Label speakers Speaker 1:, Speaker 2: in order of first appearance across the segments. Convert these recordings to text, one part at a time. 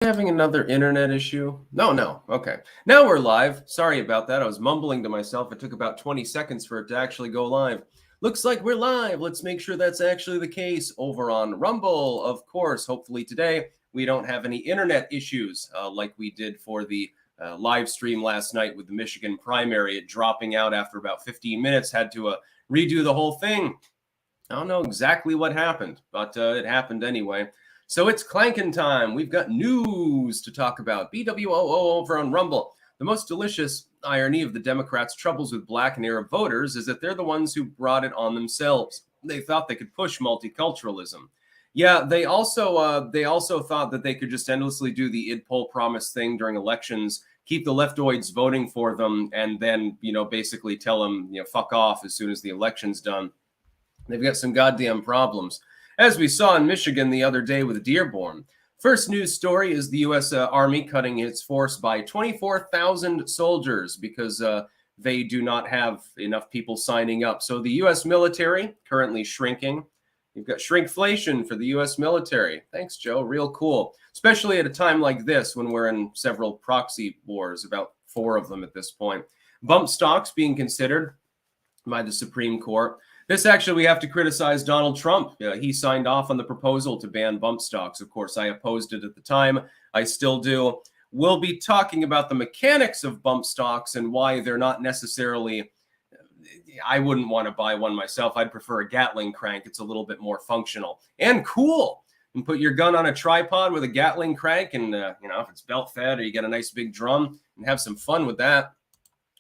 Speaker 1: Having another internet issue? No. Okay. Now we're live. Sorry about that. I was mumbling to myself. It took about 20 seconds for it to actually go live. Looks like we're live. Let's make sure that's actually the case over on Rumble. Of course, hopefully today we don't have any internet issues like we did for the live stream last night with the Michigan primary. It dropping out after about 15 minutes. Had to redo the whole thing. I don't know exactly what happened, but it happened anyway. So it's clanking time. We've got news to talk about. BWOO over on Rumble. The most delicious irony of the Democrats' troubles with Black and Arab voters is that they're the ones who brought it on themselves. They thought they could push multiculturalism. Yeah, they also thought that they could just endlessly do the id poll promise thing during elections, keep the leftoids voting for them, and then basically tell them fuck off as soon as the election's done. They've got some goddamn problems, as we saw in Michigan the other day with Dearborn. First news story is the U.S. Army cutting its force by 24,000 soldiers because they do not have enough people signing up. So the U.S. military currently shrinking. You've got shrinkflation for the U.S. military. Thanks, Joe. Real cool, especially at a time like this when we're in several proxy wars, about 4 of them at this point. Bump stocks being considered by the Supreme Court. This actually, we have to criticize Donald Trump. He signed off on the proposal to ban bump stocks. Of course, I opposed it at the time. I still do. We'll be talking about the mechanics of bump stocks and why they're not necessarily, I wouldn't want to buy one myself. I'd prefer a Gatling crank. It's a little bit more functional and cool. And put your gun on a tripod with a Gatling crank and, if it's belt fed or you get a nice big drum and have some fun with that.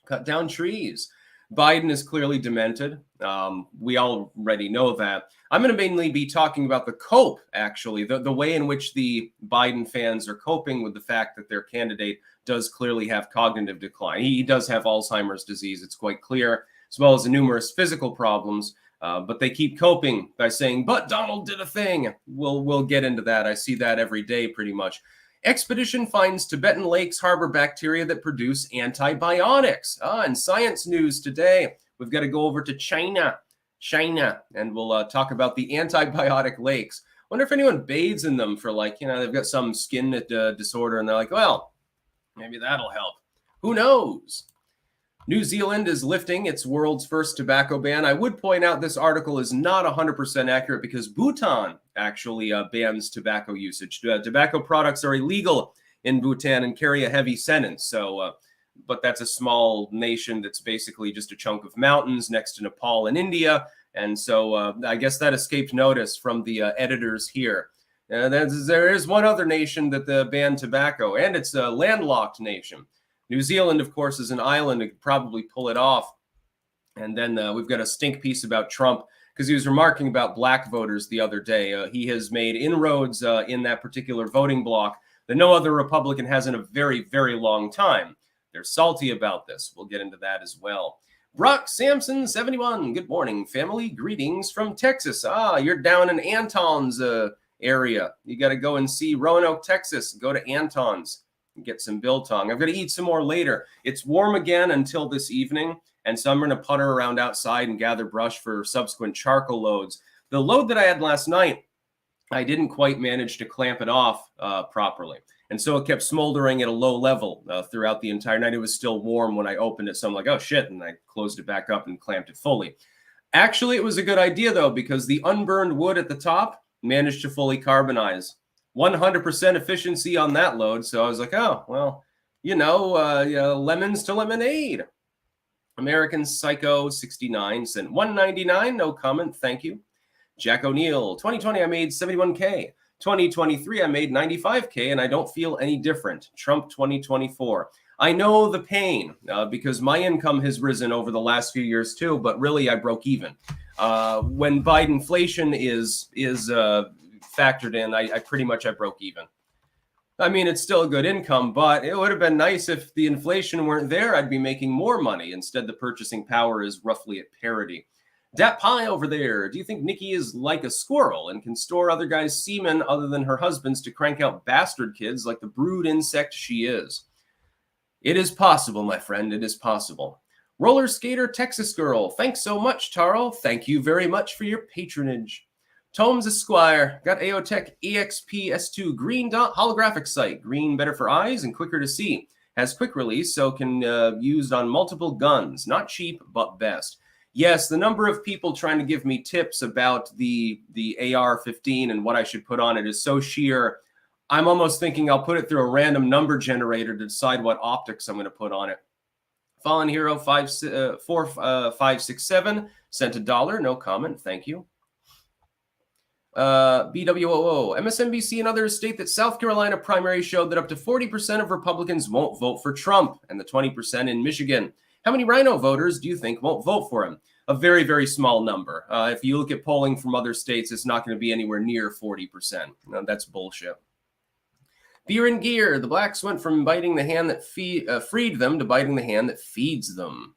Speaker 1: Cut down trees. Biden is clearly demented. We already know that. I'm going to mainly be talking about the cope, actually, the way in which the Biden fans are coping with the fact that their candidate does clearly have cognitive decline. He does have Alzheimer's disease. It's quite clear, as well as the numerous physical problems. But they keep coping by saying, but Donald did a thing. We'll get into that. I see that every day pretty much. Expedition finds Tibetan lakes harbor bacteria that produce antibiotics. In science news today, we've got to go over to China, and we'll talk about the antibiotic lakes. Wonder if anyone bathes in them for they've got some skin disorder and they're like, well, maybe that'll help. Who knows? New Zealand is lifting its world's first tobacco ban. I would point out this article is not 100% accurate because Bhutan actually bans tobacco usage. Tobacco products are illegal in Bhutan and carry a heavy sentence. So, but that's a small nation that's basically just a chunk of mountains next to Nepal and India. And so I guess that escaped notice from the editors here. There is one other nation that banned tobacco, and it's a landlocked nation. New Zealand, of course, is an island. It could probably pull it off. And then we've got a stink piece about Trump because he was remarking about black voters the other day. He has made inroads in that particular voting bloc that no other Republican has in a very, very long time. They're salty about this. We'll get into that as well. Brock Sampson, 71. Good morning, family. Greetings from Texas. You're down in Anton's area. You got to go and see Roanoke, Texas. Go to Anton's. Get some biltong. I'm going to eat some more later. It's warm again until this evening, and so I'm going to putter around outside and gather brush for subsequent charcoal loads. The load that I had last night, I didn't quite manage to clamp it off properly, and so it kept smoldering at a low level throughout the entire night. It was still warm when I opened it, so I'm like, oh shit, and I closed it back up and clamped it fully. Actually, it was a good idea, though, because the unburned wood at the top managed to fully carbonize. 100% efficiency on that load. So I was like, oh, well, lemons to lemonade. American Psycho 69 sent $1.99. No comment. Thank you. Jack O'Neill, 2020, I made 71K. 2023, I made 95K, and I don't feel any different. Trump 2024. I know the pain because my income has risen over the last few years too, but really I broke even. When Bidenflation is factored in, I pretty much broke even. I mean, it's still a good income, but it would have been nice if the inflation weren't there. I'd be making more money. Instead, the purchasing power is roughly at parity. Dat Pie over there. Do you think Nikki is like a squirrel and can store other guys' semen other than her husband's to crank out bastard kids like the brood insect she is? It is possible, my friend. It is possible. Roller Skater Texas Girl. Thanks so much, Taro. Thank you very much for your patronage. Tomes Esquire got AOTech EXP S2 green dot holographic sight. Green better for eyes and quicker to see. Has quick release, so can used on multiple guns. Not cheap, but best. Yes, the number of people trying to give me tips about the AR-15 and what I should put on it is so sheer. I'm almost thinking I'll put it through a random number generator to decide what optics I'm going to put on it. Fallen Hero 4567 sent $1. No comment. Thank you. BWOO. MSNBC and others state that South Carolina primary showed that up to 40% of Republicans won't vote for Trump and the 20% in Michigan. How many Rhino voters do you think won't vote for him? A very, very small number. If you look at polling from other states, it's not going to be anywhere near 40%. No, that's bullshit. Beer and gear. The blacks went from biting the hand that freed them to biting the hand that feeds them.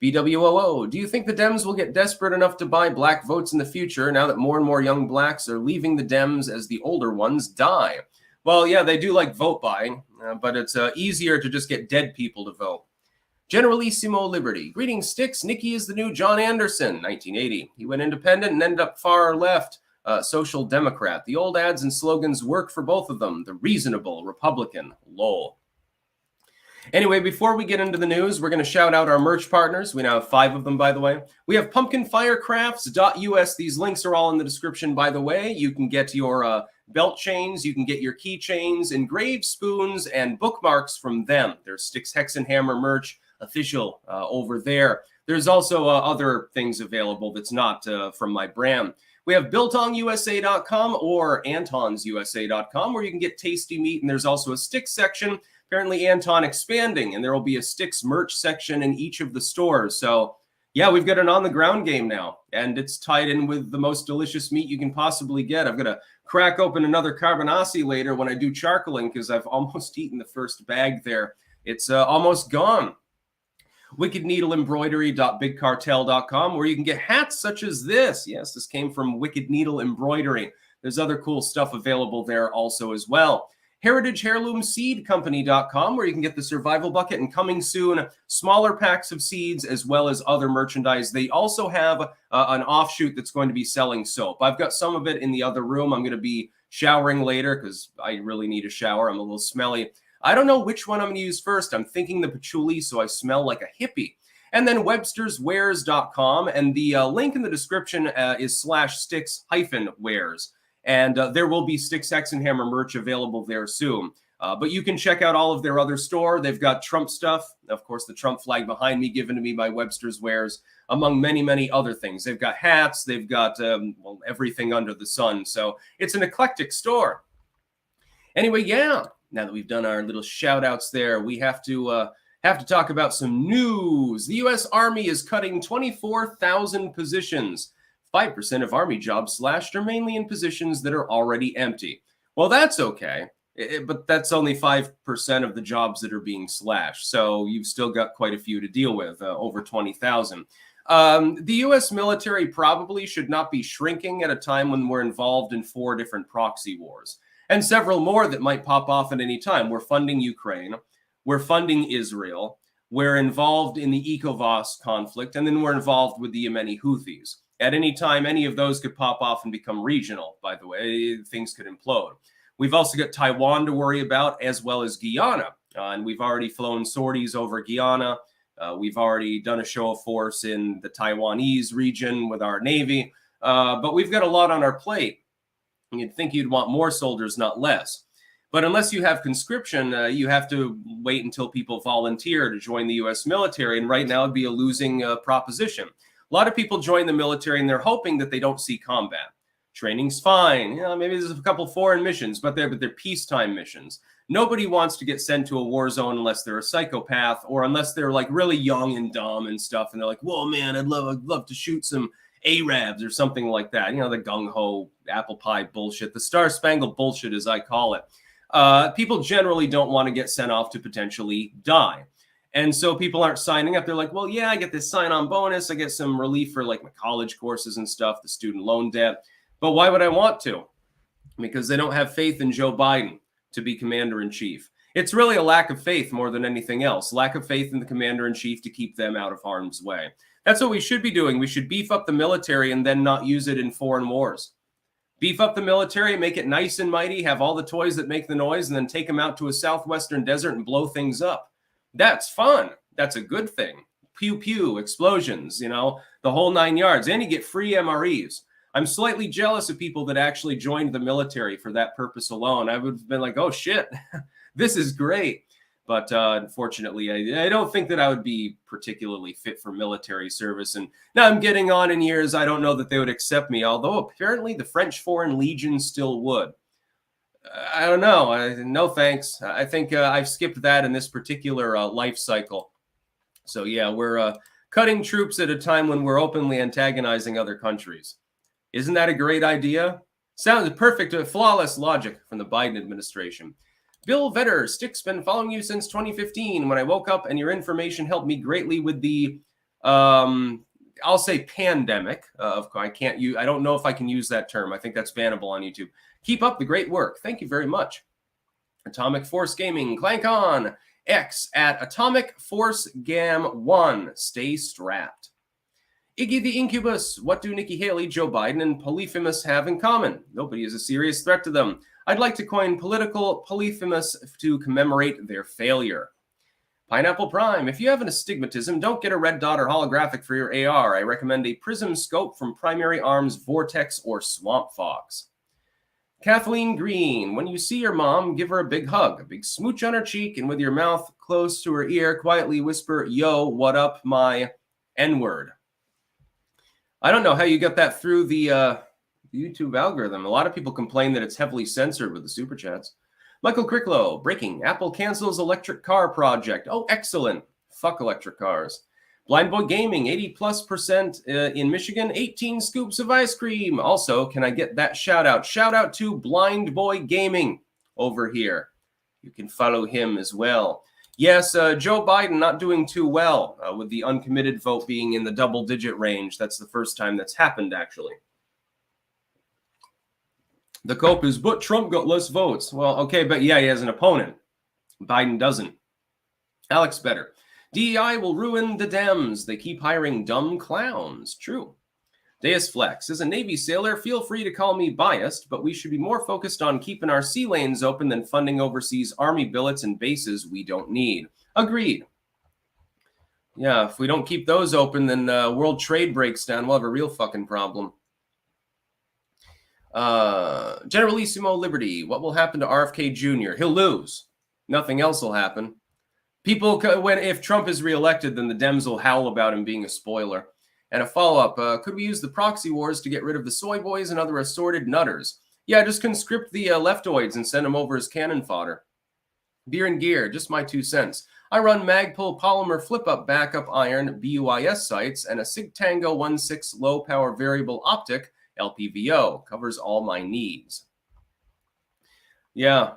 Speaker 1: BWOO. Do you think the Dems will get desperate enough to buy black votes in the future now that more and more young blacks are leaving the Dems as the older ones die? Well, yeah, they do like vote buying, but it's easier to just get dead people to vote. Generalissimo Liberty. Greetings, Sticks. Nikki is the new John Anderson, 1980. He went independent and ended up far left, social democrat. The old ads and slogans work for both of them. The reasonable Republican. Lol. Anyway, before we get into the news, we're going to shout out our merch partners. We now have 5 of them, by the way. We have pumpkinfirecrafts.us. These links are all in the description, by the way. You can get your belt chains, you can get your keychains, engraved spoons, and bookmarks from them. There's Sticks Hex and Hammer merch official over there. There's also other things available that's not from my brand. We have BiltongUSA.com or AntonsUSA.com where you can get tasty meat, and there's also a Sticks section. Apparently Anton expanding, and there will be a Sticks merch section in each of the stores. So yeah, we've got an on-the-ground game now, and it's tied in with the most delicious meat you can possibly get. I'm going to crack open another carbonasi later when I do charcoaling because I've almost eaten the first bag there. It's almost gone. wickedneedleembroidery.bigcartel.com where you can get hats such as this. Yes, this came from Wicked Needle Embroidery. There's other cool stuff available there also as well. HeritageHeirloomSeedCompany.com where you can get the survival bucket and coming soon, smaller packs of seeds as well as other merchandise. They also have an offshoot that's going to be selling soap. I've got some of it in the other room. I'm going to be showering later because I really need a shower. I'm a little smelly. I don't know which one I'm going to use first. I'm thinking the patchouli so I smell like a hippie. And then websterswares.com, and the link in the description is /sticks-wares. And there will be Sticks, Hex, and Hammer merch available there soon. But you can check out all of their other store. They've got Trump stuff. Of course, the Trump flag behind me given to me by Webster's Wares, among many, many other things. They've got hats. They've got everything under the sun. So it's an eclectic store. Anyway, yeah, now that we've done our little shout outs there, we have to talk about some news. The U.S. Army is cutting 24,000 positions. 5% of Army jobs slashed are mainly in positions that are already empty. Well, that's okay, but that's only 5% of the jobs that are being slashed. So you've still got quite a few to deal with, over 20,000. The U.S. military probably should not be shrinking at a time when we're involved in 4 different proxy wars and several more that might pop off at any time. We're funding Ukraine. We're funding Israel. We're involved in the ECOWAS conflict, and then we're involved with the Yemeni Houthis. At any time, any of those could pop off and become regional, by the way. Things could implode. We've also got Taiwan to worry about, as well as Guyana. And we've already flown sorties over Guyana. We've already done a show of force in the Taiwanese region with our Navy. But we've got a lot on our plate. You'd think you'd want more soldiers, not less. But unless you have conscription, you have to wait until people volunteer to join the U.S. military. And right now it'd be a losing proposition. A lot of people join the military and they're hoping that they don't see combat. Training's fine. You know, maybe there's a couple foreign missions, but they're peacetime missions. Nobody wants to get sent to a war zone unless they're a psychopath or unless they're like really young and dumb and stuff. And they're like, whoa, man, I'd love to shoot some Arabs or something like that. You know, the gung-ho apple pie bullshit, the star-spangled bullshit, as I call it. People generally don't want to get sent off to potentially die. And so people aren't signing up. They're like, well, yeah, I get this sign-on bonus. I get some relief for like my college courses and stuff, the student loan debt. But why would I want to? Because they don't have faith in Joe Biden to be commander-in-chief. It's really a lack of faith more than anything else. Lack of faith in the commander-in-chief to keep them out of harm's way. That's what we should be doing. We should beef up the military and then not use it in foreign wars. Beef up the military, make it nice and mighty, have all the toys that make the noise, and then take them out to a southwestern desert and blow things up. That's fun. That's a good thing. Pew pew, explosions, you know, the whole 9 yards. And you get free MREs. I'm slightly jealous of people that actually joined the military for that purpose alone. I would have been like, oh shit, this is great. But unfortunately, I don't think that I would be particularly fit for military service. And now I'm getting on in years. I don't know that they would accept me, although apparently the French Foreign Legion still would. I don't know. No thanks. I think I've skipped that in this particular life cycle. So yeah, we're cutting troops at a time when we're openly antagonizing other countries. Isn't that a great idea? Sounds perfect, flawless logic from the Biden administration. Bill Vetter, Stick's been following you since 2015 when I woke up, and your information helped me greatly with the, I'll say pandemic. I don't know if I can use that term. I think that's bannable on YouTube. Keep up the great work. Thank you very much. Atomic Force Gaming, clank on. X at Atomic Force Gam 1. Stay strapped. Iggy the Incubus, what do Nikki Haley, Joe Biden, and Polyphemus have in common? Nobody is a serious threat to them. I'd like to coin political Polyphemus to commemorate their failure. Pineapple Prime, if you have an astigmatism, don't get a red dot or holographic for your AR. I recommend a prism scope from Primary Arms, Vortex, or Swamp Fox. Kathleen Green, when you see your mom, give her a big hug, a big smooch on her cheek, and with your mouth close to her ear, quietly whisper, yo, what up, my N-word. I don't know how you got that through the YouTube algorithm. A lot of people complain that it's heavily censored with the super chats. Michael Cricklow, breaking. Apple cancels electric car project. Oh, excellent. Fuck electric cars. Blind Boy Gaming, 80+% in Michigan, 18 scoops of ice cream. Also, can I get that shout out? Shout out to Blind Boy Gaming over here. You can follow him as well. Yes, Joe Biden not doing too well with the uncommitted vote being in the double-digit range. That's the first time that's happened, actually. The cope is, but Trump got less votes. Well, okay, but yeah, he has an opponent. Biden doesn't. Alex Better. DEI will ruin the Dems. They keep hiring dumb clowns. True. Deus Flex. As a Navy sailor, feel free to call me biased, but we should be more focused on keeping our sea lanes open than funding overseas Army billets and bases we don't need. Agreed. Yeah, if we don't keep those open, then world trade breaks down. We'll have a real fucking problem. Generalissimo Liberty. What will happen to RFK Jr.? He'll lose. Nothing else will happen. People, if Trump is reelected, then the Dems will howl about him being a spoiler. And a follow-up, could we use the proxy wars to get rid of the soy boys and other assorted nutters? Yeah, just conscript the leftoids and send them over as cannon fodder. Beer and Gear, just my 2 cents. I run Magpul polymer flip-up backup iron BUIS sights and a Sig Tango 1.6 low-power variable optic LPVO. Covers all my needs. Yeah.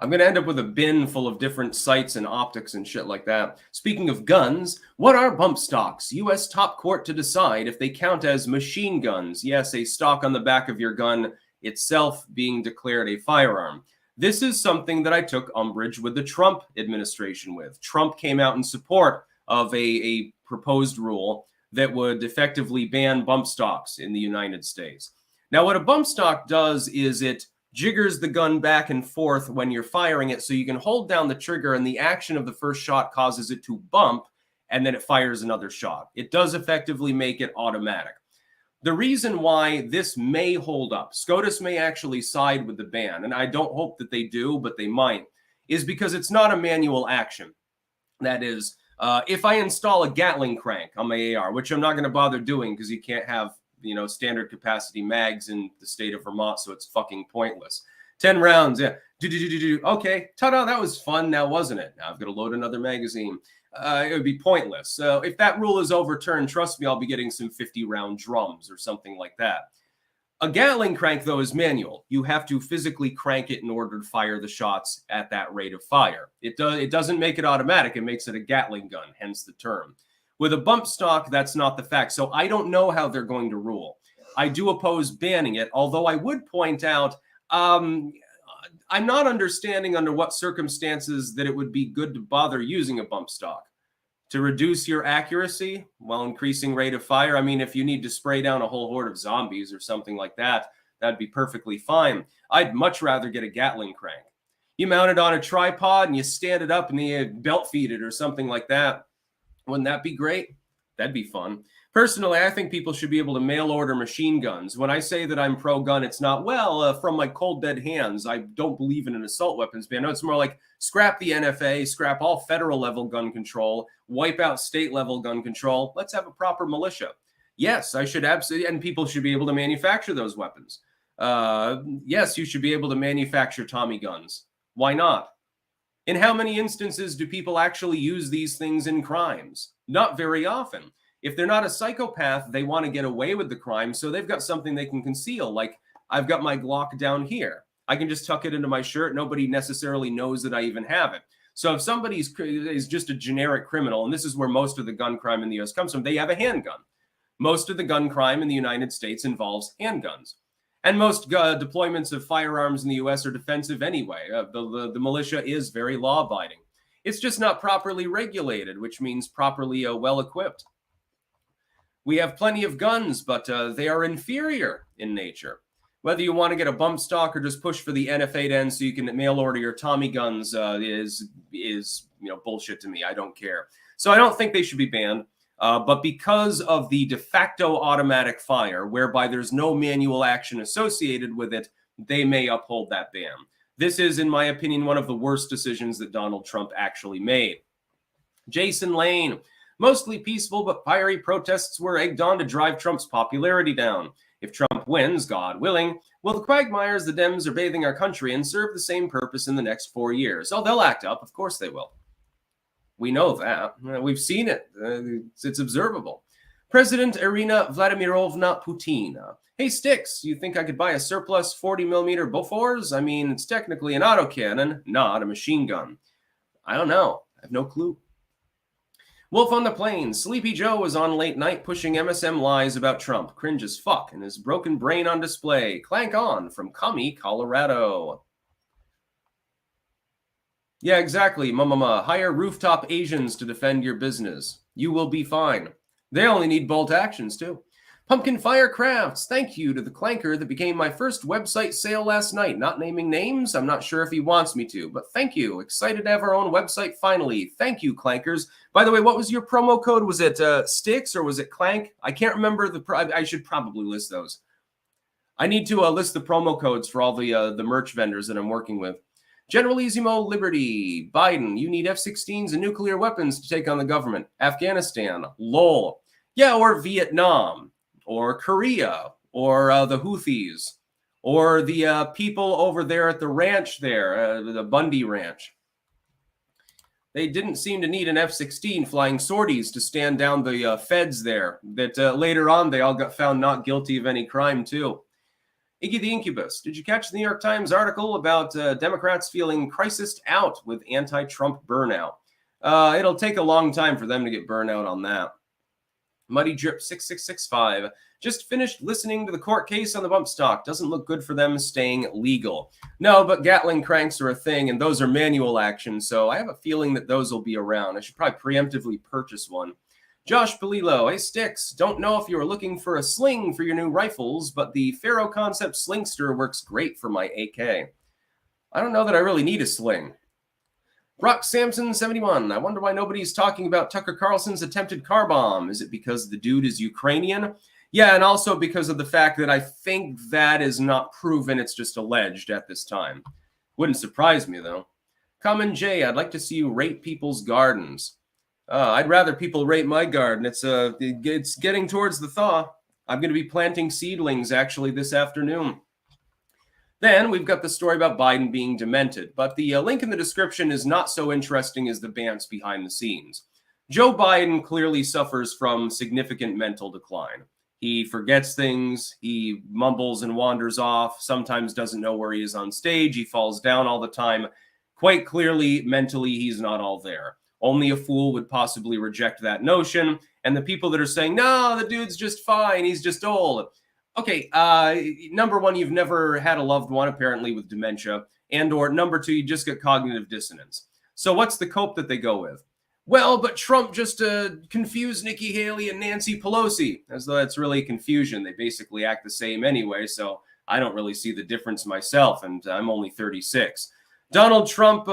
Speaker 1: I'm going to end up with a bin full of different sights and optics and shit like that. Speaking of guns, what are bump stocks? U.S. top court to decide if they count as machine guns. Yes, a stock on the back of your gun itself being declared a firearm. This is something that I took umbrage with the Trump administration with. Trump came out in support of a proposed rule that would effectively ban bump stocks in the United States. Now, what a bump stock does is it jiggers the gun back and forth when you're firing it, so you can hold down the trigger and the action of the first shot causes it to bump, and then it fires another shot. It does effectively make it automatic. The reason why this may hold up, SCOTUS may actually side with the ban, and I don't hope that they do, but they might, is because it's not a manual action. That is, if I install a Gatling crank on my AR, which I'm not going to bother doing because you can't have standard capacity mags in the state of Vermont, so it's fucking pointless. 10 rounds, yeah. Okay, ta-da, that was fun now, wasn't it? Now I've got to load another magazine. It would be pointless. So if that rule is overturned, trust me, I'll be getting some 50-round drums or something like that. A Gatling crank, though, is manual. You have to physically crank it in order to fire the shots at that rate of fire. It doesn't make it automatic. It makes it a Gatling gun, hence the term. With a bump stock, that's not the fact. So I don't know how they're going to rule. I do oppose banning it, although I would point out I'm not understanding under what circumstances that it would be good to bother using a bump stock. To reduce your accuracy while increasing rate of fire. I mean, if you need to spray down a whole horde of zombies or something like that, that'd be perfectly fine. I'd much rather get a Gatling crank. You mount it on a tripod and you stand it up and you belt feed it or something like that. Wouldn't that be great? That'd be fun. Personally, I think people should be able to mail order machine guns. When I say that I'm pro-gun, it's not, from my cold, dead hands. I don't believe in an assault weapons ban. No, it's more like scrap the NFA, scrap all federal level gun control, wipe out state level gun control. Let's have a proper militia. Yes, I should absolutely, and people should be able to manufacture those weapons. Yes, you should be able to manufacture Tommy guns. Why not? In how many instances do people actually use these things in crimes? Not very often. If they're not a psychopath, they want to get away with the crime, so they've got something they can conceal. Like, I've got my Glock down here. I can just tuck it into my shirt. Nobody necessarily knows that I even have it. So if somebody is just a generic criminal, and this is where most of the gun crime in the U.S. comes from, they have a handgun. Most of the gun crime in the United States involves handguns. And most deployments of firearms in the U.S. are defensive anyway. The militia is very law-abiding. It's just not properly regulated, which means properly well-equipped. We have plenty of guns, but they are inferior in nature. Whether you want to get a bump stock or just push for the NFA to end so you can mail order your Tommy guns is bullshit to me. I don't care. So I don't think they should be banned. But because of the de facto automatic fire, whereby there's no manual action associated with it, they may uphold that ban. This is, in my opinion, one of the worst decisions that Donald Trump actually made. Jason Lane. Mostly peaceful but fiery protests were egged on to drive Trump's popularity down. If Trump wins, God willing, will the quagmires the Dems are bathing our country in serve the same purpose in the next 4 years? Oh, they'll act up. Of course they will. We know that. We've seen it. It's observable. President Irina Vladimirovna Putin. Hey, Sticks, you think I could buy a surplus 40mm Bofors? I mean, it's technically an autocannon, not a machine gun. I don't know. I have no clue. Wolf on the Plains. Sleepy Joe was on late night pushing MSM lies about Trump. Cringe as fuck and his broken brain on display. Clank on from Commie, Colorado. Yeah, exactly, mama. Hire rooftop Asians to defend your business. You will be fine. They only need bolt actions, too. Pumpkin Fire Crafts. Thank you to the clanker that became my first website sale last night. Not naming names. I'm not sure if he wants me to, but thank you. Excited to have our own website finally. Thank you, clankers. By the way, what was your promo code? Was it Sticks or was it Clank? I can't remember. I should probably list those. I need to list the promo codes for all the merch vendors that I'm working with. Generalissimo Liberty. Biden, you need F-16s and nuclear weapons to take on the government. Afghanistan. LOL. Yeah, or Vietnam. Or Korea, or the Houthis, or the people over there at the ranch there, the Bundy Ranch. They didn't seem to need an F-16 flying sorties to stand down the feds there, that later on they all got found not guilty of any crime too. Iggy the Incubus, did you catch the New York Times article about Democrats feeling crisised out with anti-Trump burnout? It'll take a long time for them to get burnout on that. Muddy Drip 6665. Just finished listening to the court case on the bump stock. Doesn't look good for them staying legal. No, but Gatling cranks are a thing, and those are manual action, so I have a feeling that those will be around. I should probably preemptively purchase one. Josh Polillo, hey Sticks, don't know if you were looking for a sling for your new rifles, but the Faro Concept Slingster works great for my AK. I don't know that I really need a sling. Brock Samson 71. I wonder why nobody's talking about Tucker Carlson's attempted car bomb. Is it because the dude is Ukrainian? Yeah, and also because of the fact that I think that is not proven. It's just alleged at this time. Wouldn't surprise me, though. Common J, I'd like to see you rate people's gardens. I'd rather people rate my garden. It's getting towards the thaw. I'm going to be planting seedlings, actually, this afternoon. Then we've got the story about Biden being demented, but the link in the description is not so interesting as the bants behind the scenes. Joe Biden clearly suffers from significant mental decline. He forgets things, he mumbles and wanders off, sometimes doesn't know where he is on stage, he falls down all the time. Quite clearly, mentally, he's not all there. Only a fool would possibly reject that notion, and the people that are saying, no, the dude's just fine, he's just old. Okay, number one, you've never had a loved one, apparently, with dementia. And or number two, you just get cognitive dissonance. So what's the cope that they go with? Well, but Trump just confused Nikki Haley and Nancy Pelosi, as though that's really confusion. They basically act the same anyway, so I don't really see the difference myself, and I'm only 36. Donald Trump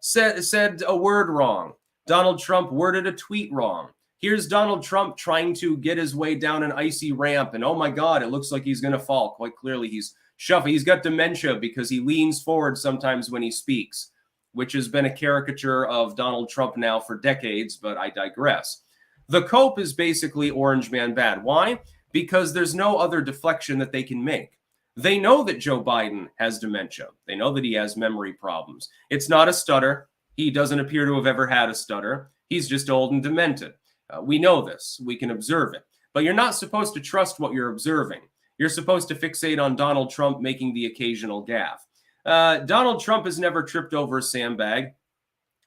Speaker 1: said a word wrong. Donald Trump worded a tweet wrong. Here's Donald Trump trying to get his way down an icy ramp, and oh my God, it looks like he's going to fall. Quite clearly, he's shuffling. He's got dementia because he leans forward sometimes when he speaks, which has been a caricature of Donald Trump now for decades, but I digress. The cope is basically Orange Man bad. Why? Because there's no other deflection that they can make. They know that Joe Biden has dementia. They know that he has memory problems. It's not a stutter. He doesn't appear to have ever had a stutter. He's just old and demented. We know this. We can observe it. But you're not supposed to trust what you're observing. You're supposed to fixate on Donald Trump making the occasional gaffe. Donald Trump has never tripped over a sandbag.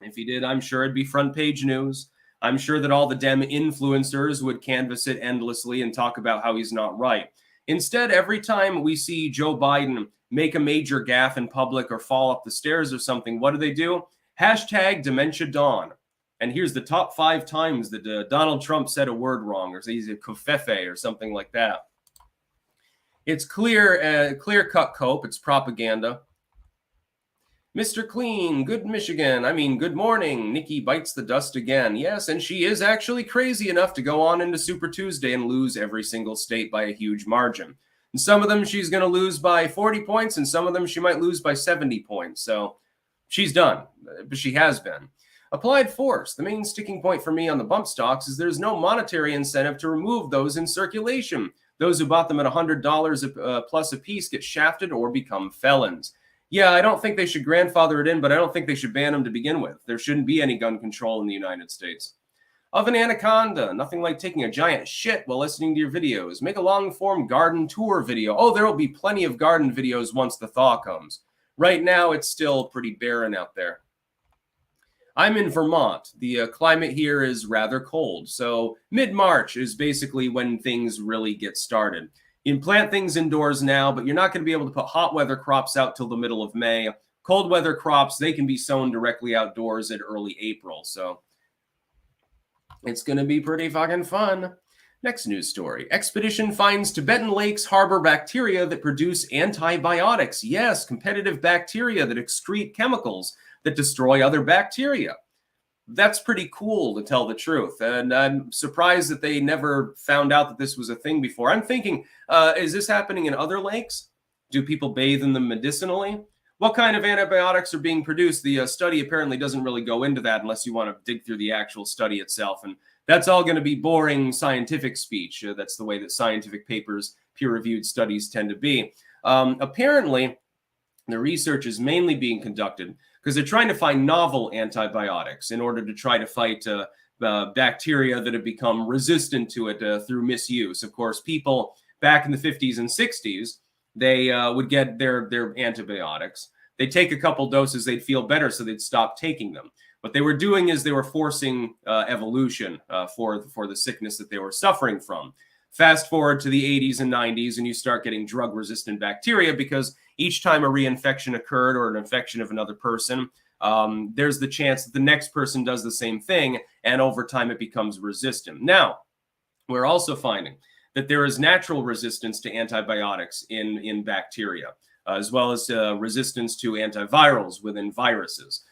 Speaker 1: If he did, I'm sure it'd be front page news. I'm sure that all the Dem influencers would canvass it endlessly and talk about how he's not right. Instead, every time we see Joe Biden make a major gaffe in public or fall up the stairs or something, what do? Hashtag Dementia Dawn. And here's the top 5 times that Donald Trump said a word wrong, or he's a kofefe or something like that. It's clear-cut cope. It's propaganda. Mr. Clean, good Michigan. Good morning. Nikki bites the dust again. Yes, and she is actually crazy enough to go on into Super Tuesday and lose every single state by a huge margin. And some of them she's going to lose by 40 points, and some of them she might lose by 70 points. So she's done, but she has been. Applied force. The main sticking point for me on the bump stocks is there's no monetary incentive to remove those in circulation. Those who bought them at $100 plus a piece get shafted or become felons. Yeah, I don't think they should grandfather it in, but I don't think they should ban them to begin with. There shouldn't be any gun control in the United States. Of an anaconda, nothing like taking a giant shit while listening to your videos. Make a long-form garden tour video. Oh, there will be plenty of garden videos once the thaw comes. Right now, it's still pretty barren out there. I'm in Vermont. The climate here is rather cold, so mid-March is basically when things really get started. You can plant things indoors now, but you're not going to be able to put hot weather crops out till the middle of May. Cold weather crops, they can be sown directly outdoors in early April. So it's going to be pretty fucking fun. Next news story. Expedition finds Tibetan lakes harbor bacteria that produce antibiotics. Yes, competitive bacteria that excrete chemicals that destroy other bacteria. That's pretty cool, to tell the truth. And I'm surprised that they never found out that this was a thing before. I'm thinking, is this happening in other lakes? Do people bathe in them medicinally? What kind of antibiotics are being produced? The study apparently doesn't really go into that unless you want to dig through the actual study itself. And that's all going to be boring scientific speech. That's the way that scientific papers, peer-reviewed studies tend to be. Apparently, the research is mainly being conducted because they're trying to find novel antibiotics in order to try to fight bacteria that have become resistant to it through misuse. Of course, people back in the 50s and 60s, they would get their antibiotics. They'd take a couple doses, they'd feel better, so they'd stop taking them. What they were doing is they were forcing evolution for the sickness that they were suffering from. Fast forward to the 80s and 90s, and you start getting drug-resistant bacteria because each time a reinfection occurred or an infection of another person, there's the chance that the next person does the same thing, and over time it becomes resistant. Now, we're also finding that there is natural resistance to antibiotics in bacteria, as well as resistance to antivirals within viruses.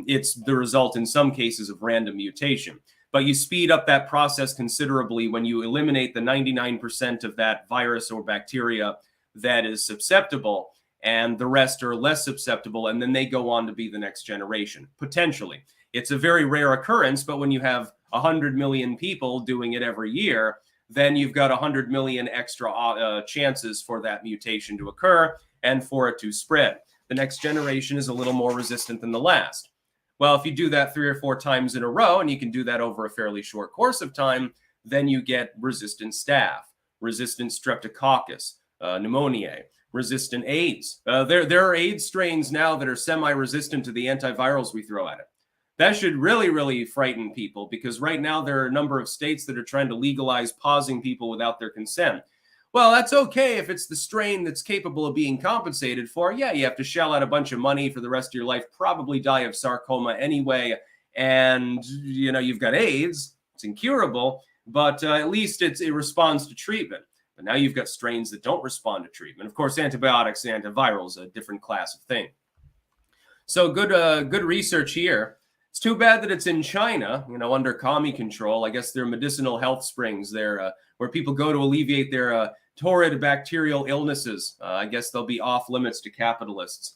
Speaker 1: It's the result in some cases of random mutation. But you speed up that process considerably when you eliminate the 99% of that virus or bacteria that is susceptible, and the rest are less susceptible, and then they go on to be the next generation, potentially. It's a very rare occurrence, but when you have 100 million people doing it every year, then you've got 100 million extra chances for that mutation to occur and for it to spread. The next generation is a little more resistant than the last. Well, if you do that 3 or 4 times in a row, and you can do that over a fairly short course of time, then you get resistant staph, resistant streptococcus, pneumoniae, resistant AIDS. There are AIDS strains now that are semi-resistant to the antivirals we throw at it. That should really, really frighten people, because right now there are a number of states that are trying to legalize pausing people without their consent. Well, that's okay if it's the strain that's capable of being compensated for. Yeah, you have to shell out a bunch of money for the rest of your life, probably die of sarcoma anyway, and you've got AIDS. It's incurable, but at least it responds to treatment. But now you've got strains that don't respond to treatment. Of course, antibiotics and antivirals, a different class of thing. So good research here. It's too bad that it's in China, under commie control. I guess they're medicinal health springs there, where people go to alleviate their torrid bacterial illnesses. I guess they'll be off limits to capitalists.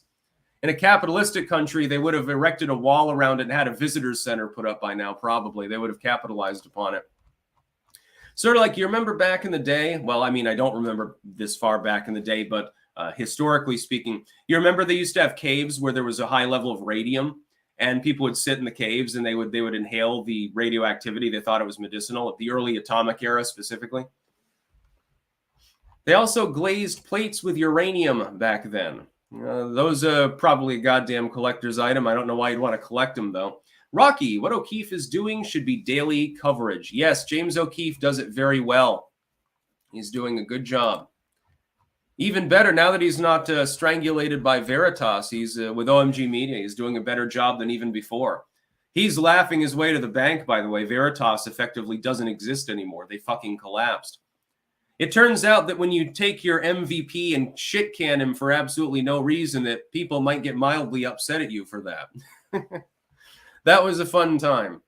Speaker 1: In a capitalistic country, they would have erected a wall around it and had a visitor's center put up by now, probably. They would have capitalized upon it. Sort of like, you remember back in the day? Well, I mean, I don't remember this far back in the day, but historically speaking, you remember they used to have caves where there was a high level of radium, and people would sit in the caves and they would inhale the radioactivity. They thought it was medicinal, at the early atomic era specifically. They also glazed plates with uranium back then. Those are probably a goddamn collector's item. I don't know why you'd want to collect them, though. Rocky, what O'Keefe is doing should be daily coverage. Yes, James O'Keefe does it very well. He's doing a good job. Even better, now that he's not strangulated by Veritas, he's with OMG Media. He's doing a better job than even before. He's laughing his way to the bank, by the way. Veritas effectively doesn't exist anymore. They fucking collapsed. It turns out that when you take your MVP and shit can him for absolutely no reason, that people might get mildly upset at you for that. That was a fun time.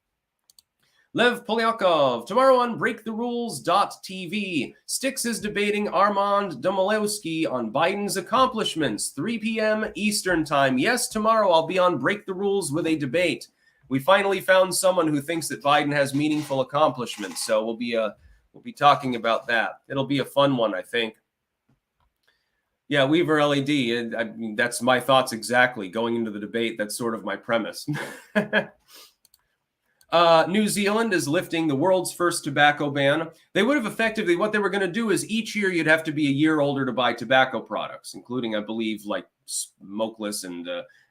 Speaker 1: Lev Polyakov, tomorrow on BreakTheRules.tv, Styx is debating Armand Domolewski on Biden's accomplishments, 3 p.m. Eastern Time. Yes, tomorrow I'll be on Break the Rules with a debate. We finally found someone who thinks that Biden has meaningful accomplishments, so we'll be talking about that. It'll be a fun one, I think. Yeah, Weaver LED, I mean, that's my thoughts exactly. Going into the debate, that's sort of my premise. New Zealand is lifting the world's first tobacco ban. They would have effectively, what they were going to do is each year you'd have to be a year older to buy tobacco products, including, I believe, like smokeless and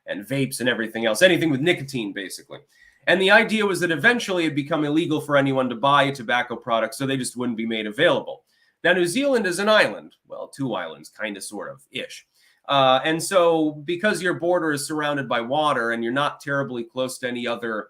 Speaker 1: vapes and everything else, anything with nicotine, basically. And the idea was that eventually it'd become illegal for anyone to buy a tobacco product, so they just wouldn't be made available. Now, New Zealand is an island. Well, 2 islands, kind of, sort of, ish. And so because your border is surrounded by water and you're not terribly close to any other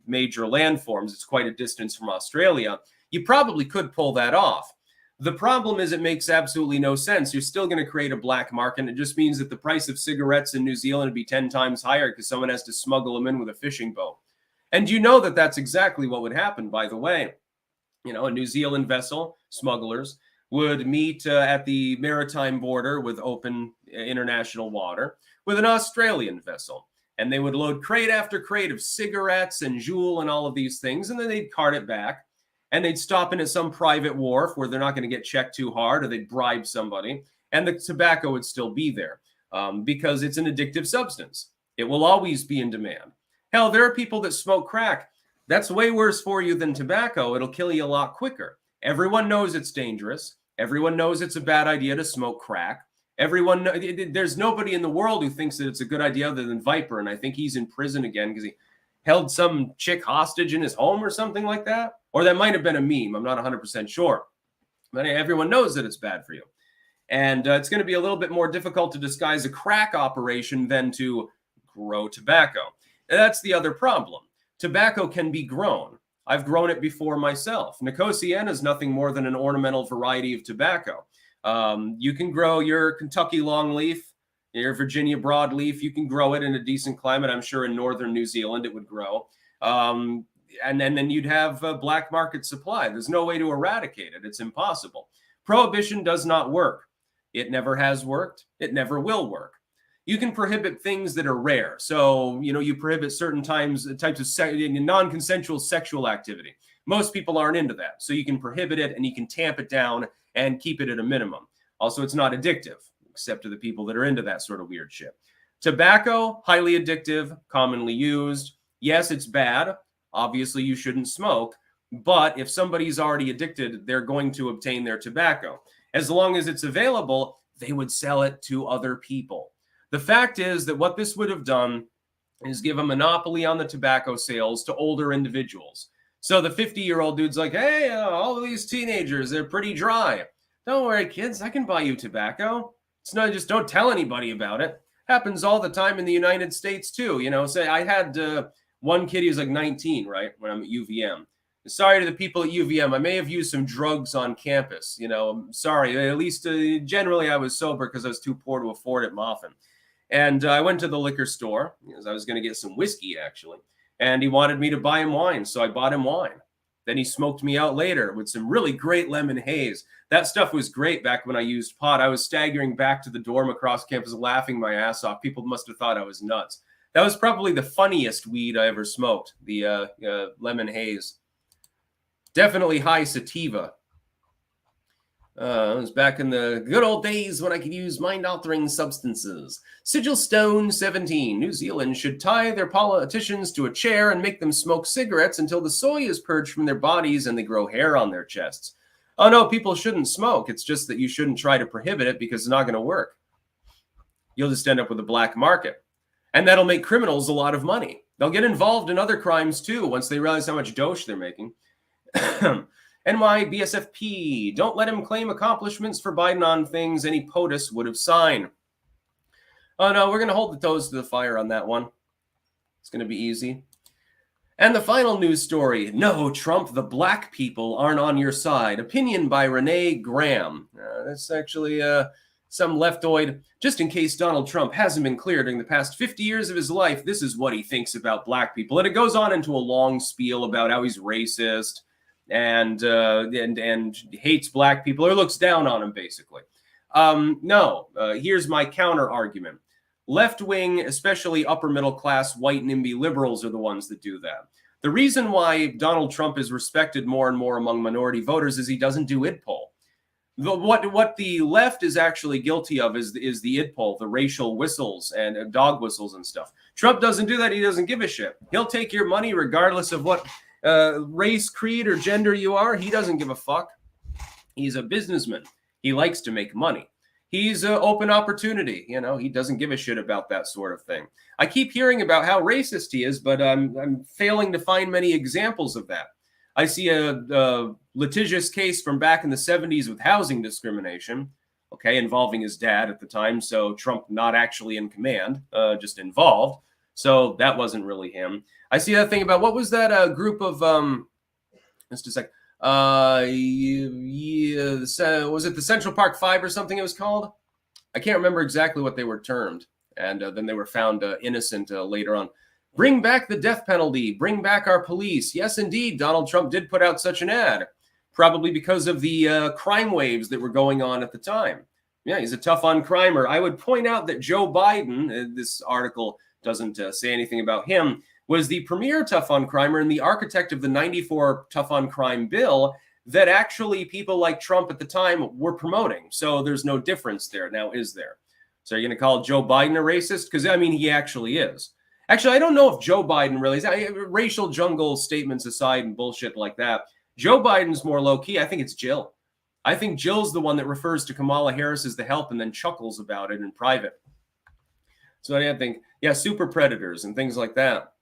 Speaker 1: major landforms, it's quite a distance from Australia, you probably could pull that off. The problem is it makes absolutely no sense. You're still going to create a black market. And it just means that the price of cigarettes in New Zealand would be 10 times higher because someone has to smuggle them in with a fishing boat. And you know that that's exactly what would happen, by the way. A New Zealand vessel, smugglers, would meet at the maritime border with open international water with an Australian vessel. And they would load crate after crate of cigarettes and Juul and all of these things. And then they'd cart it back. And they'd stop in at some private wharf where they're not going to get checked too hard, or they'd bribe somebody. And the tobacco would still be there because it's an addictive substance. It will always be in demand. Hell, there are people that smoke crack. That's way worse for you than tobacco. It'll kill you a lot quicker. Everyone knows it's dangerous. Everyone knows it's a bad idea to smoke crack. There's nobody in the world who thinks that it's a good idea other than Viper, and I think he's in prison again because he held some chick hostage in his home or something like that. Or that might have been a meme. I'm not 100% sure. But everyone knows that it's bad for you. And it's going to be a little bit more difficult to disguise a crack operation than to grow tobacco. And that's the other problem. Tobacco can be grown. I've grown it before myself. Nicotiana is nothing more than an ornamental variety of tobacco. You can grow your Kentucky longleaf, your Virginia broadleaf. You can grow it in a decent climate. I'm sure in northern New Zealand it would grow. And then you'd have a black market supply. There's no way to eradicate it. It's impossible. Prohibition does not work. It never has worked. It never will work. You can prohibit things that are rare. So, you prohibit certain types of non-consensual sexual activity. Most people aren't into that. So you can prohibit it and you can tamp it down and keep it at a minimum. Also, it's not addictive, except to the people that are into that sort of weird shit. Tobacco, highly addictive, commonly used. Yes, it's bad. Obviously, you shouldn't smoke. But if somebody's already addicted, they're going to obtain their tobacco. As long as it's available, they would sell it to other people. The fact is that what this would have done is give a monopoly on the tobacco sales to older individuals. So the 50-year-old dude's like, hey, all of these teenagers, they're pretty dry. Don't worry, kids, I can buy you tobacco. It's not just don't tell anybody about it. Happens all the time in the United States, too. Say I had One kid, he was like 19, right, when I'm at UVM. Sorry to the people at UVM. I may have used some drugs on campus. You know, I'm sorry. At least generally I was sober because I was too poor to afford it often. And I went to the liquor store because I was going to get some whiskey, actually. And he wanted me to buy him wine, so I bought him wine. Then he smoked me out later with some really great lemon haze. That stuff was great back when I used pot. I was staggering back to the dorm across campus laughing my ass off. People must have thought I was nuts. That was probably the funniest weed I ever smoked, the lemon haze. Definitely high sativa. It was back in the good old days when I could use mind-altering substances. Sigil Stone 17. New Zealand should tie their politicians to a chair and make them smoke cigarettes until the soy is purged from their bodies and they grow hair on their chests. Oh, no, people shouldn't smoke. It's just that you shouldn't try to prohibit it because it's not going to work. You'll just end up with a black market. And that'll make criminals a lot of money. They'll get involved in other crimes, too, once they realize how much dosh they're making. NYBSFP, don't let him claim accomplishments for Biden on things any POTUS would have signed. Oh, no, we're going to hold the toes to the fire on that one. It's going to be easy. And the final news story. No, Trump, the black people aren't on your side. Opinion by Renee Graham. That's actually some leftoid. Just in case Donald Trump hasn't been clear during the past 50 years of his life, this is what he thinks about black people. And it goes on into a long spiel about how he's racist and hates black people or looks down on them, basically. Here's my counter argument. Left-wing, especially upper-middle-class white NIMBY liberals are the ones that do that. The reason why Donald Trump is respected more and more among minority voters is he doesn't do id poll. What the left is actually guilty of is the id poll, the racial whistles and dog whistles and stuff. Trump doesn't do that. He doesn't give a shit. He'll take your money regardless of what race, creed, or gender you are. He doesn't give a fuck. He's a businessman. He likes to make money. He's open opportunity. You know, he doesn't give a shit about that sort of thing. I keep hearing about how racist he is, but I'm failing to find many examples of that. I see a litigious case from back in the 70s with housing discrimination, okay, involving his dad at the time. So Trump not actually in command, just involved. So that wasn't really him. I see that thing about, what was that group of, just a sec. Was it the Central Park Five or something it was called? I can't remember exactly what they were termed. And then they were found innocent later on. Bring back the death penalty. Bring back our police. Yes, indeed, Donald Trump did put out such an ad, probably because of the crime waves that were going on at the time. Yeah, he's a tough-on-crimer. I would point out that Joe Biden, this article doesn't say anything about him, was the premier tough-on-crimer and the architect of the 94 tough-on-crime bill that actually people like Trump at the time were promoting. So there's no difference there. Now, is there? So are you going to call Joe Biden a racist? Because, I mean, he actually is. Actually, I don't know if Joe Biden really is. Racial jungle statements aside and bullshit like that, Joe Biden's more low-key. I think it's Jill. I think Jill's the one that refers to Kamala Harris as the help and then chuckles about it in private. So I think, yeah, super predators and things like that.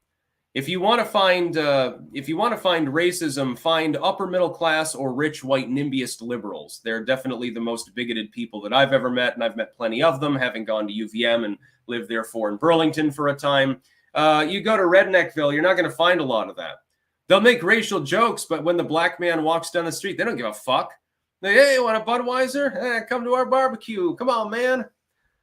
Speaker 1: If you want to find racism, find upper middle class or rich white NIMBYist liberals. They're definitely the most bigoted people that I've ever met, and I've met plenty of them, having gone to UVM and lived therefore in Burlington for a time. You go to Redneckville, you're not going to find a lot of that. They'll make racial jokes, but when the black man walks down the street, they don't give a fuck. They, hey, want a Budweiser? Come to our barbecue. Come on, man.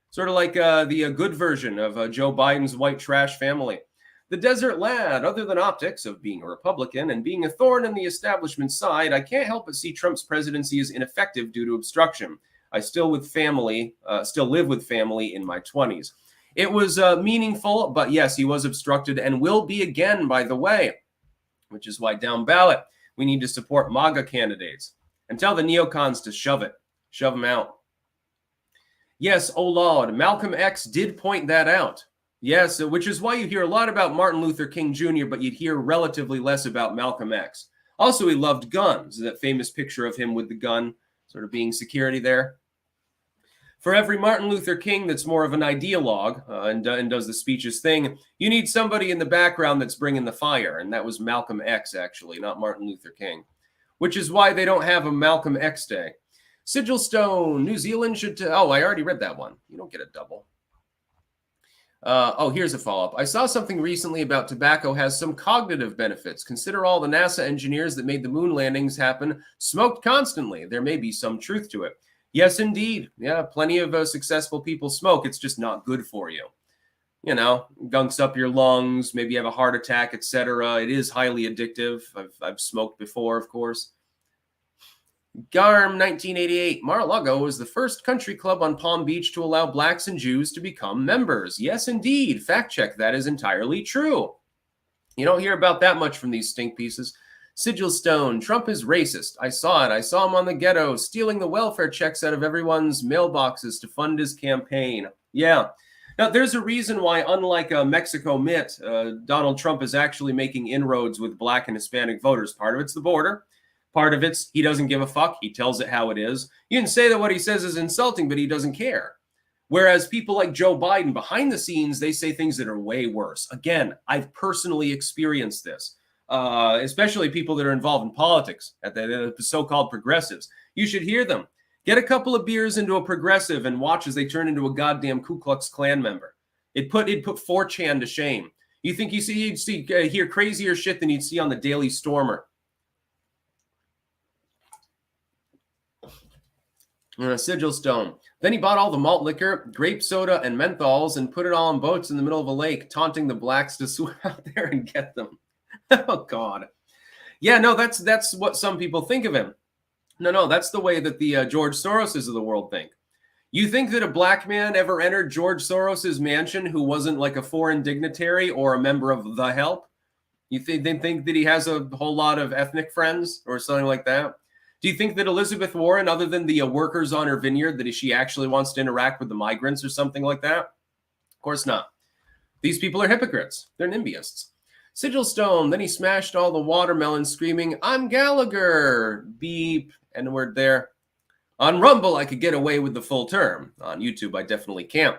Speaker 1: Sort of like the good version of Joe Biden's white trash family. The desert lad, other than optics of being a Republican and being a thorn in the establishment side, I can't help but see Trump's presidency as ineffective due to obstruction. I still live with family in my 20s. It was meaningful, but yes, he was obstructed and will be again, by the way, which is why down ballot, we need to support MAGA candidates and tell the neocons to shove them out. Yes, oh Lord, Malcolm X did point that out. Yes, which is why you hear a lot about Martin Luther King Jr., but you'd hear relatively less about Malcolm X. Also, he loved guns. That famous picture of him with the gun, sort of being security there. For every Martin Luther King that's more of an ideologue and does the speeches thing, you need somebody in the background that's bringing the fire, and that was Malcolm X, actually, not Martin Luther King, which is why they don't have a Malcolm X Day. Sigil Stone, New Zealand should... I already read that one. You don't get a double. Oh, here's a follow-up. I saw something recently about tobacco has some cognitive benefits. Consider all the NASA engineers that made the moon landings happen smoked constantly. There may be some truth to it. Yes, indeed. Yeah, plenty of successful people smoke. It's just not good for you. You know, gunks up your lungs, maybe you have a heart attack, etc. It is highly addictive. I've smoked before, of course. Garm 1988. Mar-a-Lago was the first country club on Palm Beach to allow blacks and Jews to become members. Yes, indeed. Fact check. That is entirely true. You don't hear about that much from these stink pieces. Sigil Stone. Trump is racist. I saw it. I saw him on the ghetto stealing the welfare checks out of everyone's mailboxes to fund his campaign. Yeah. Now, there's a reason why, unlike Mexico Mitt, Donald Trump is actually making inroads with black and Hispanic voters. Part of it's the border. Part of it's he doesn't give a fuck. He tells it how it is. You can say that what he says is insulting, but he doesn't care. Whereas people like Joe Biden, behind the scenes, they say things that are way worse. Again, I've personally experienced this, especially people that are involved in politics, at the so-called progressives. You should hear them. Get a couple of beers into a progressive and watch as they turn into a goddamn Ku Klux Klan member. It'd put 4chan to shame. You think you'd hear crazier shit than you'd see on the Daily Stormer. Sigil Stone. Then he bought all the malt liquor, grape soda, and menthols and put it all on boats in the middle of a lake, taunting the blacks to swim out there and get them. Oh, God. Yeah, no, that's what some people think of him. No, that's the way that the George Soroses of the world think. You think that a black man ever entered George Soros's mansion who wasn't like a foreign dignitary or a member of the Help? You think they think that he has a whole lot of ethnic friends or something like that? Do you think that Elizabeth Warren, other than the workers on her vineyard, that she actually wants to interact with the migrants or something like that? Of course not. These people are hypocrites. They're NIMBYists. Sigil Stone. Then he smashed all the watermelons, screaming, "I'm Gallagher!" Beep. N word there. On Rumble, I could get away with the full term. On YouTube, I definitely can't.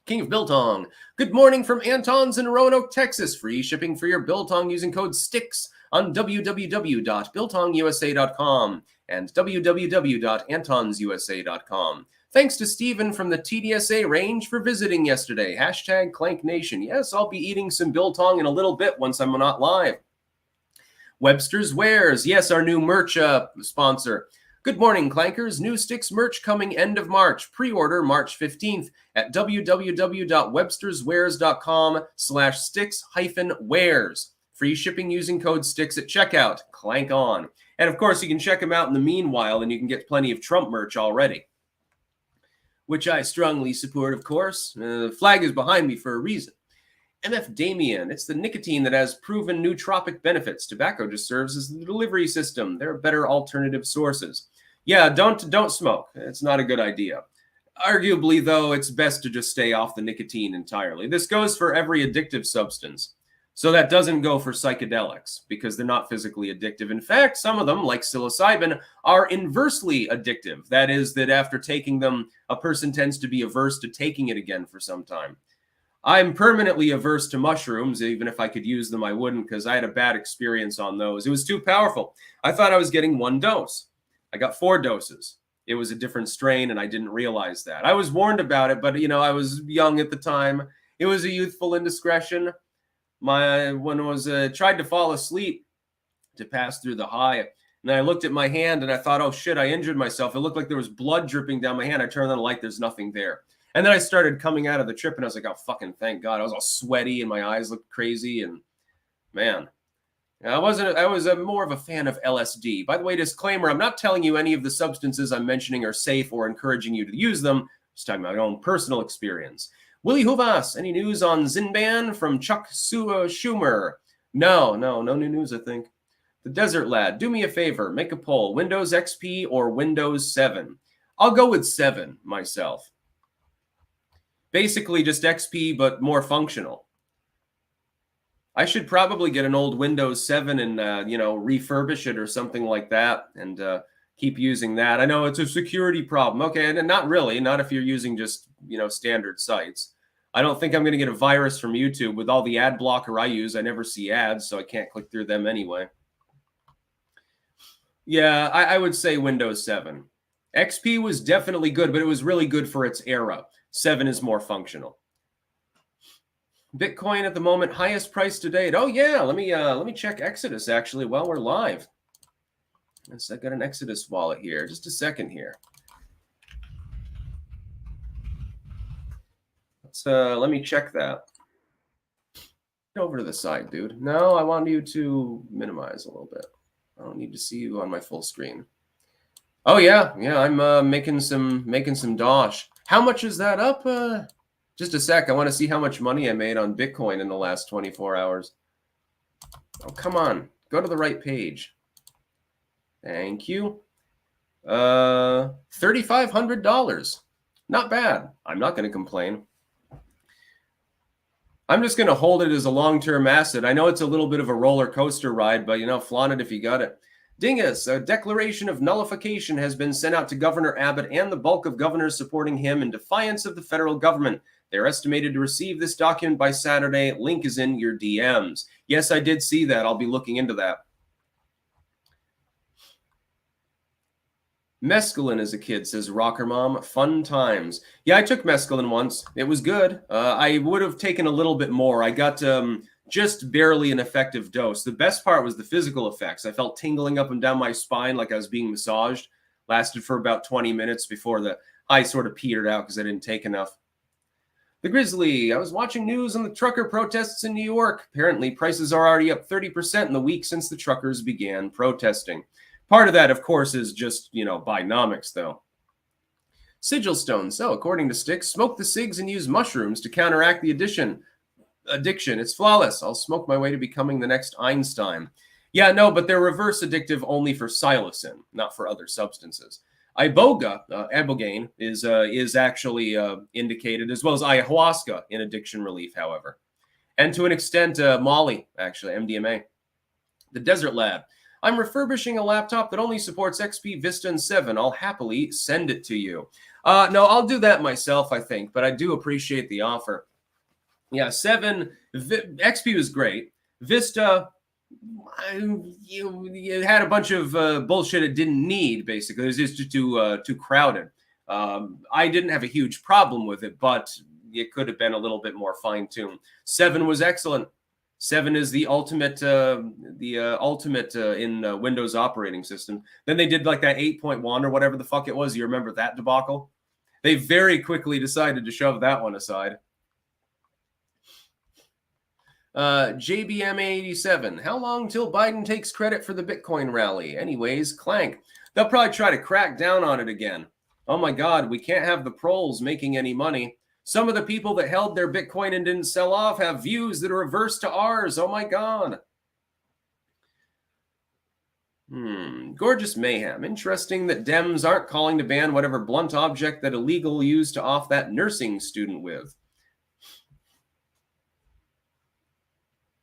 Speaker 1: King of Biltong. Good morning from Anton's in Roanoke, Texas. Free shipping for your Biltong using code STICKS on www.biltongusa.com and www.antonsusa.com. Thanks to Steven from the TDSA range for visiting yesterday. Hashtag Clank Nation. Yes, I'll be eating some Biltong in a little bit once I'm not live. Webster's Wares. Yes, our new merch sponsor. Good morning, Clankers. New Sticks merch coming end of March. Pre-order March 15th at www.websterswares.com/sticks-wares. Free shipping using code STICKS at checkout. Clank on. And of course, you can check them out in the meanwhile, and you can get plenty of Trump merch already, which I strongly support, of course. The flag is behind me for a reason. MF Damien. It's the nicotine that has proven nootropic benefits. Tobacco just serves as the delivery system. There are better alternative sources. Yeah, don't smoke. It's not a good idea. Arguably, though, it's best to just stay off the nicotine entirely. This goes for every addictive substance. So that doesn't go for psychedelics because they're not physically addictive. In fact, some of them, like psilocybin, are inversely addictive. That is, that after taking them, a person tends to be averse to taking it again for some time. I'm permanently averse to mushrooms. Even if I could use them, I wouldn't because I had a bad experience on those. It was too powerful. I thought I was getting one dose. I got 4 doses. It was a different strain, and I didn't realize that. I was warned about it, but, I was young at the time. It was a youthful indiscretion. When I was tried to fall asleep to pass through the high, and I looked at my hand, and I thought, oh, shit, I injured myself. It looked like there was blood dripping down my hand. I turned on the light. There's nothing there. And then I started coming out of the trip, and I was like, oh, fucking thank God. I was all sweaty, and my eyes looked crazy, and man. I was more of a fan of LSD. By the way, disclaimer, I'm not telling you any of the substances I'm mentioning are safe or encouraging you to use them. I'm just talking about my own personal experience. Willie Huvas, any news on Zinban from Chuck Schumer? No new news, I think. The Desert Lad, do me a favor, make a poll. Windows XP or Windows 7? I'll go with 7 myself. Basically just XP, but more functional. I should probably get an old Windows 7 and, refurbish it or something like that and keep using that. I know it's a security problem. Okay, and not really. Not if you're using just, standard sites. I don't think I'm going to get a virus from YouTube. With all the ad blocker I use, I never see ads, so I can't click through them anyway. Yeah, I would say Windows 7. XP was definitely good, but it was really good for its era. 7 is more functional. Bitcoin at the moment, highest price to date. Oh yeah, let me check Exodus actually while we're live. Yes, I got an Exodus wallet here. Just a second here. Let me check that. Get over to the side, dude. No, I want you to minimize a little bit. I don't need to see you on my full screen. Oh yeah, I'm making some dosh. How much is that up? Just a sec. I want to see how much money I made on Bitcoin in the last 24 hours. Oh, come on. Go to the right page. Thank you. $3,500. Not bad. I'm not going to complain. I'm just going to hold it as a long-term asset. I know it's a little bit of a roller coaster ride, but, flaunt it if you got it. Dingus, a declaration of nullification has been sent out to Governor Abbott and the bulk of governors supporting him in defiance of the federal government. They're estimated to receive this document by Saturday. Link is in your DMs. Yes, I did see that. I'll be looking into that. Mescaline as a kid, says Rocker Mom. Fun times. Yeah, I took mescaline once. It was good. I would have taken a little bit more. I got just barely an effective dose. The best part was the physical effects. I felt tingling up and down my spine like I was being massaged. Lasted for about 20 minutes before the high sort of petered out because I didn't take enough. The Grizzly. I was watching news on the trucker protests in New York. Apparently, prices are already up 30% in the week since the truckers began protesting. Part of that, of course, is just, Binomics, though. Sigil Stone. So, according to Styx, smoke the cigs and use mushrooms to counteract the addiction. It's flawless. I'll smoke my way to becoming the next Einstein. Yeah, no, but they're reverse addictive only for psilocin, not for other substances. Ibogaine is actually indicated, as well as ayahuasca in addiction relief, however. And to an extent, Molly, actually, MDMA. The Desert Lab. I'm refurbishing a laptop that only supports XP, Vista, and 7. I'll happily send it to you. No, I'll do that myself, I think, but I do appreciate the offer. Yeah, 7, XP was great. Vista, you had a bunch of bullshit it didn't need, basically. It was just too crowded. I didn't have a huge problem with it, but it could have been a little bit more fine-tuned. 7 was excellent. 7 is the ultimate in Windows operating system. Then they did like that 8.1 or whatever the fuck it was. You remember that debacle? They very quickly decided to shove that one aside. JBM87. How long till Biden takes credit for the Bitcoin rally? Anyways, Clank. They'll probably try to crack down on it again. Oh my God, we can't have the proles making any money. Some of the people that held their Bitcoin and didn't sell off have views that are reverse to ours. Oh my God. Gorgeous Mayhem. Interesting that Dems aren't calling to ban whatever blunt object that illegal used to off that nursing student with.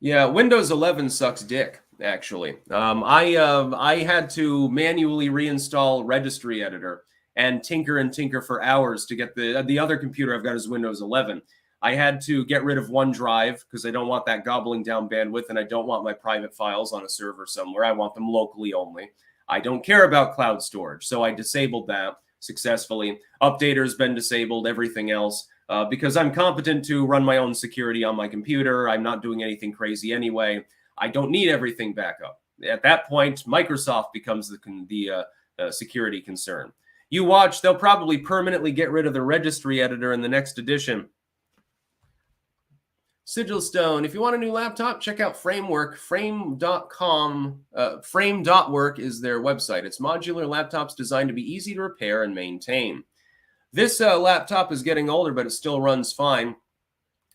Speaker 1: Yeah, Windows 11 sucks dick, actually. I had to manually reinstall Registry Editor and tinker for hours to get the other computer I've got is Windows 11. I had to get rid of OneDrive because I don't want that gobbling down bandwidth, and I don't want my private files on a server somewhere. I want them locally only. I don't care about cloud storage, so I disabled that successfully. Updater's been disabled, everything else, because I'm competent to run my own security on my computer. I'm not doing anything crazy anyway. I don't need everything back up. At that point, Microsoft becomes the security concern. You watch, they'll probably permanently get rid of the registry editor in the next edition. Sigil Stone, if you want a new laptop, check out Framework, frame.com. Frame.work is their website. It's modular laptops designed to be easy to repair and maintain. This laptop is getting older, but it still runs fine.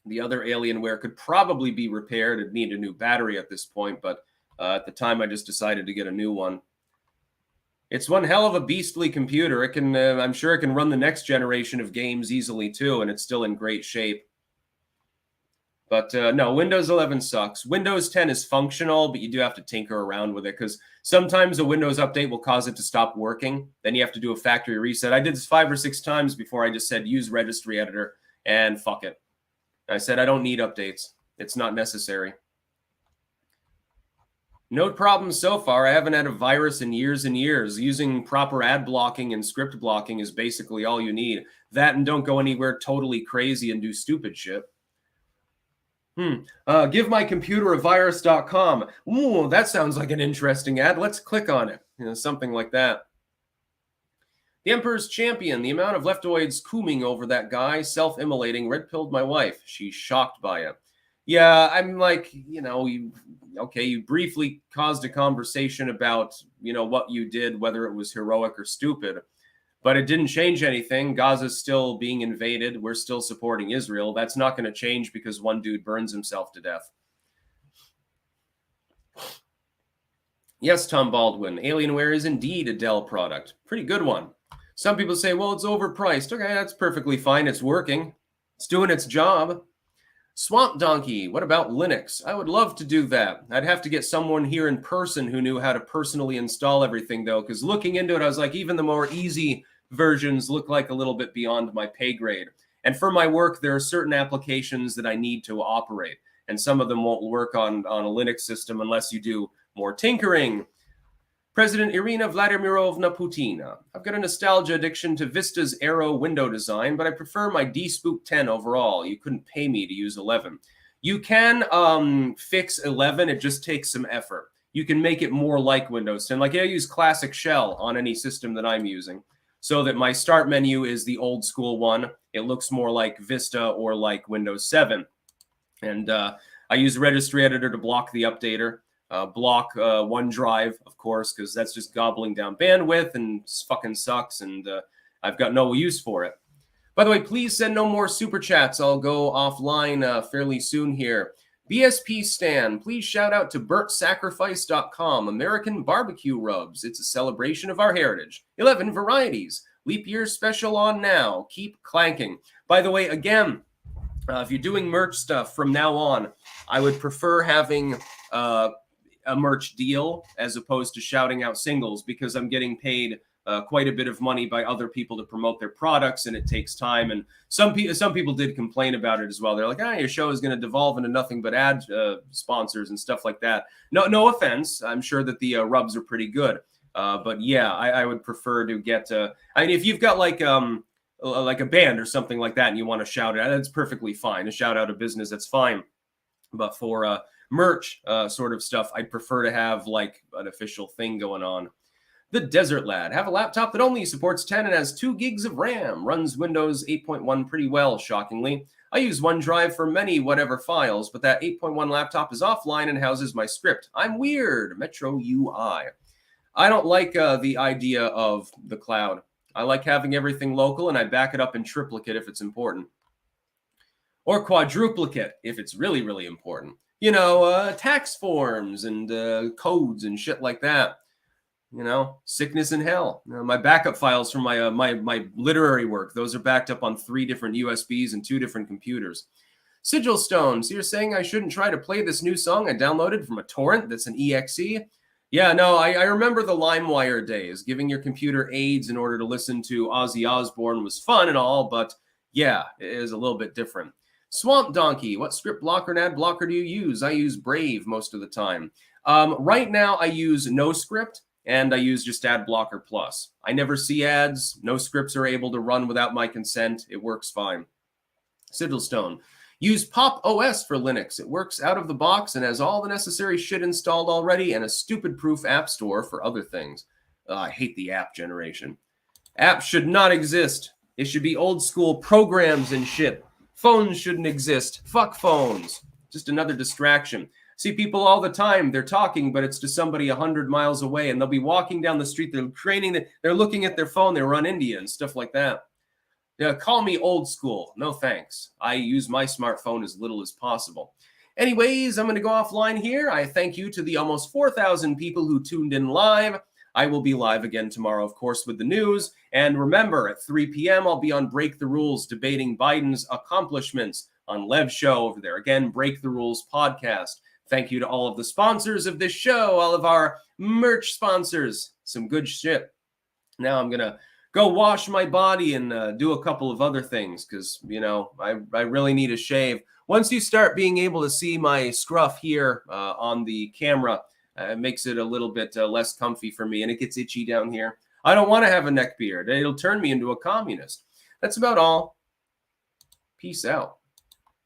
Speaker 1: The other Alienware could probably be repaired. It'd need a new battery at this point, but at the time I just decided to get a new one. It's one hell of a beastly computer. It can, I'm sure it can run the next generation of games easily too, and it's still in great shape. But no, Windows 11 sucks. Windows 10 is functional, but you do have to tinker around with it because sometimes a Windows update will cause it to stop working. Then you have to do a factory reset. I did this 5 or 6 times before I just said use Registry Editor and fuck it. I said I don't need updates. It's not necessary. No problems so far. I haven't had a virus in years and years. Using proper ad blocking and script blocking is basically all you need. That and don't go anywhere totally crazy and do stupid shit. Give my computer a virus.com. Ooh, that sounds like an interesting ad. Let's click on it. Something like that. The Emperor's Champion. The amount of leftoids cooming over that guy, self-immolating, red-pilled my wife. She's shocked by it. Yeah, I'm like, you briefly caused a conversation about, what you did, whether it was heroic or stupid. But it didn't change anything. Gaza's still being invaded. We're still supporting Israel. That's not going to change because one dude burns himself to death. Yes, Tom Baldwin. Alienware is indeed a Dell product. Pretty good one. Some people say, well, it's overpriced. Okay, that's perfectly fine. It's working. It's doing its job. Swamp Donkey, what about Linux? I would love to do that. I'd have to get someone here in person who knew how to personally install everything, though, because looking into it, I was like, even the more easy versions look like a little bit beyond my pay grade. And for my work, there are certain applications that I need to operate, and some of them won't work on a Linux system unless you do more tinkering. President Irina Vladimirovna Putina. I've got a nostalgia addiction to Vista's Aero window design, but I prefer my DSpook 10 overall. You couldn't pay me to use 11. You can fix 11. It just takes some effort. You can make it more like Windows 10. Like I use Classic Shell on any system that I'm using so that my start menu is the old school one. It looks more like Vista or like Windows 7. And I use Registry Editor to block the updater. Block OneDrive, of course, because that's just gobbling down bandwidth and fucking sucks, and I've got no use for it. By the way, please send no more super chats. I'll go offline fairly soon here. BSP Stan, please shout out to BurtSacrifice.com, American barbecue rubs. It's a celebration of our heritage. 11 varieties. Leap year special on now. Keep clanking. By the way, again, if you're doing merch stuff from now on, I would prefer having a merch deal as opposed to shouting out singles, because I'm getting paid quite a bit of money by other people to promote their products, and it takes time. And some people did complain about it as well. They're like, your show is going to devolve into nothing but ad sponsors and stuff like that. No offense. I'm sure that the rubs are pretty good. But yeah, I would prefer to get if you've got like a band or something like that and you want to shout it out, that's perfectly fine. To shout out a business, that's fine. But for merch sort of stuff, I'd prefer to have like an official thing going on. The Desert Lad. Have a laptop that only supports 10 and has 2 gigs of RAM. Runs Windows 8.1 pretty well, shockingly. I use OneDrive for many whatever files, but that 8.1 laptop is offline and houses my script. I'm weird. Metro UI. I don't like the idea of the cloud. I like having everything local, and I back it up in triplicate if it's important. Or quadruplicate if it's really, really important. Tax forms and codes and shit like that. Sickness and hell. My backup files from my literary work, those are backed up on 3 different USBs and 2 different computers. Sigil Stone, so you're saying I shouldn't try to play this new song I downloaded from a torrent that's an EXE? Yeah, no, I remember the LimeWire days. Giving your computer aids in order to listen to Ozzy Osbourne was fun and all, but yeah, it is a little bit different. Swamp Donkey, what script blocker and ad blocker do you use? I use Brave most of the time. Right now, I use NoScript, and I use just Ad Blocker Plus. I never see ads. No scripts are able to run without my consent. It works fine. Sigil Stone, use Pop OS for Linux. It works out of the box and has all the necessary shit installed already, and a stupid-proof app store for other things. I hate the app generation. Apps should not exist. It should be old school programs and shit. Phones shouldn't exist. Fuck phones. Just another distraction. See people all the time. They're talking, but it's to somebody 100 miles away, and they'll be walking down the street. They're looking at their phone. They run into you and stuff like that. Yeah, call me old school. No thanks. I use my smartphone as little as possible. Anyways, I'm going to go offline here. I thank you to the almost 4,000 people who tuned in live. I will be live again tomorrow, of course, with the news. And remember, at 3 p.m., I'll be on Break the Rules, debating Biden's accomplishments on Lev's show over there. Again, Break the Rules podcast. Thank you to all of the sponsors of this show, all of our merch sponsors. Some good shit. Now I'm going to go wash my body and do a couple of other things because, I really need a shave. Once you start being able to see my scruff here on the camera, it makes it a little bit less comfy for me, and it gets itchy down here. I don't want to have a neck beard. It'll turn me into a communist. That's about all. Peace out.